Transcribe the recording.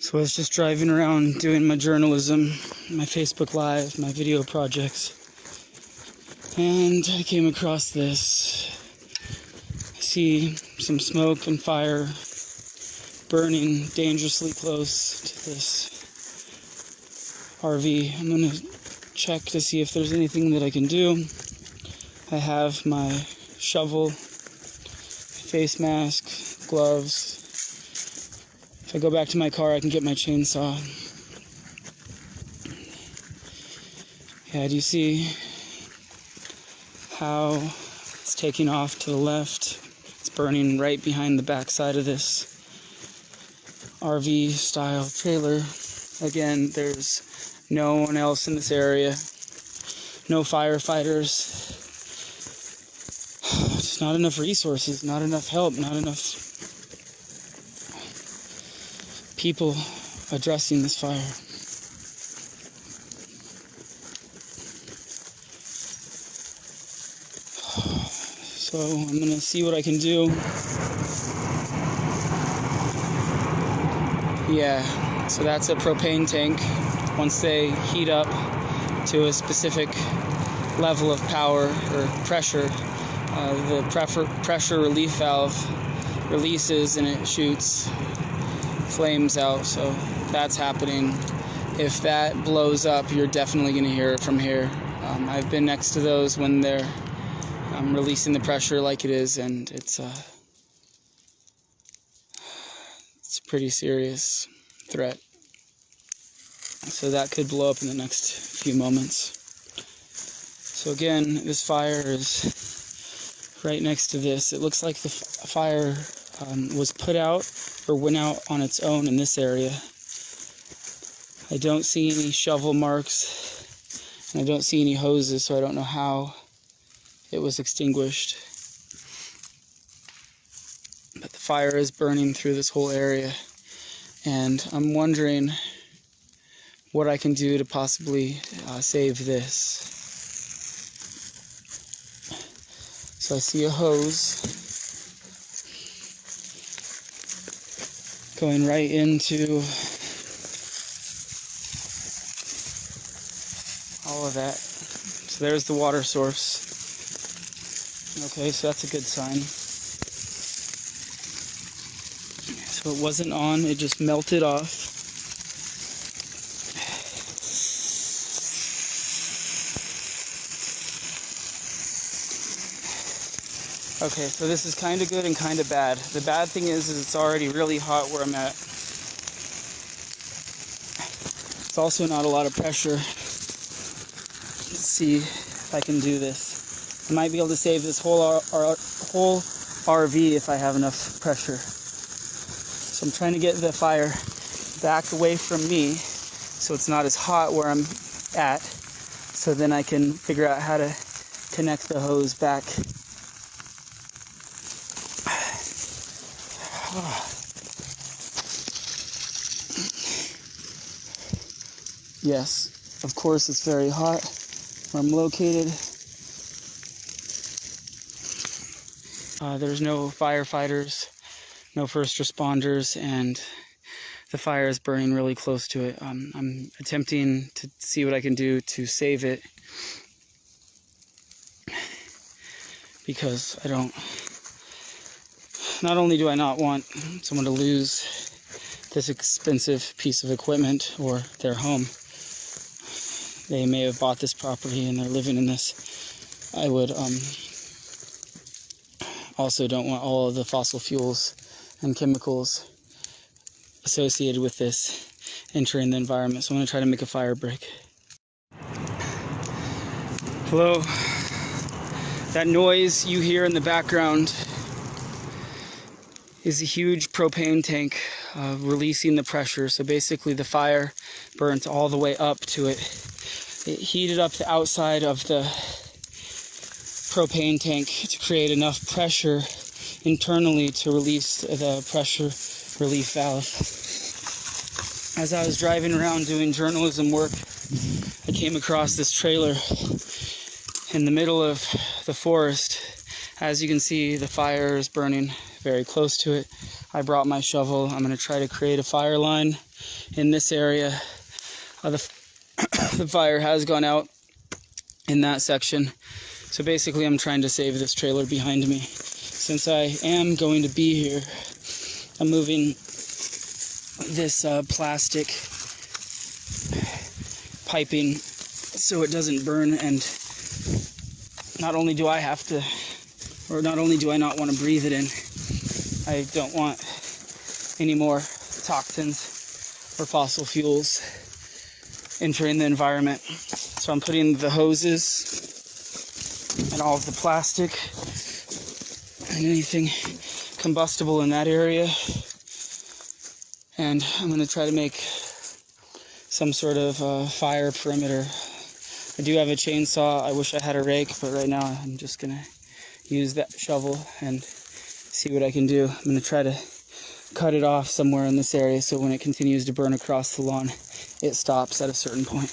So I was just driving around doing my journalism, my Facebook Live, my video projects, and I came across this. I see some smoke and fire burning dangerously close to this RV. I'm going to check to see if there's anything that I can do. I have my shovel, face mask, gloves. If I go back to my car, I can get my chainsaw. Yeah, do you see how it's taking off to the left? It's burning right behind the back side of this RV style trailer. Again, there's no one else in this area, no firefighters. Just not enough resources, not enough help, not enough people addressing this fire. So I'm gonna see what I can do. Yeah, so that's a propane tank. Once they heat up to a specific level of power or pressure, the pressure relief valve releases and it shoots flames out. So that's happening. If that blows up, you're definitely going to hear it from here. I've been next to those when they're releasing the pressure like it is, and it's a pretty serious threat. So that could blow up in the next few moments. So again, this fire is right next to this. It looks like the fire was put out or went out on its own in this area. I don't see any shovel marks, and I don't see any hoses, so I don't know how it was extinguished. But the fire is burning through this whole area, and I'm wondering what I can do to possibly save this. So I see a hose going right into all of that. So there's the water source. Okay, so that's a good sign. So it wasn't on, it just melted off. Okay, so this is kind of good and kind of bad. The bad thing is it's already really hot where I'm at. It's also not a lot of pressure. Let's see if I can do this. I might be able to save this whole RV if I have enough pressure. So I'm trying to get the fire back away from me so it's not as hot where I'm at, so then I can figure out how to connect the hose back. Yes, of course it's very hot where I'm located. There's no firefighters, no first responders, and the fire is burning really close to it. I'm attempting to see what I can do to save it, because not only do I not want someone to lose this expensive piece of equipment or their home. They may have bought this property and they're living in this. I would also don't want all of the fossil fuels and chemicals associated with this entering the environment. So I'm going to try to make a fire break. Hello. That noise you hear in the background is a huge propane tank releasing the pressure. So basically the fire burnt all the way up to it. It heated up the outside of the propane tank to create enough pressure internally to release the pressure relief valve. As I was driving around doing journalism work, I came across this trailer in the middle of the forest. As you can see, the fire is burning very close to it. I brought my shovel. I'm going to try to create a fire line in this area. The fire has gone out in that section. So basically I'm trying to save this trailer behind me. Since I am going to be here, I'm moving this plastic piping so it doesn't burn, and not only do I not want to breathe it in, I don't want any more toxins or fossil fuels entering the environment. So I'm putting the hoses and all of the plastic and anything combustible in that area, and I'm going to try to make some sort of fire perimeter. I do have a chainsaw. I wish I had a rake, but right now I'm just going to use that shovel and see what I can do. I'm going to try to cut it off somewhere in this area so when it continues to burn across the lawn, it stops at a certain point.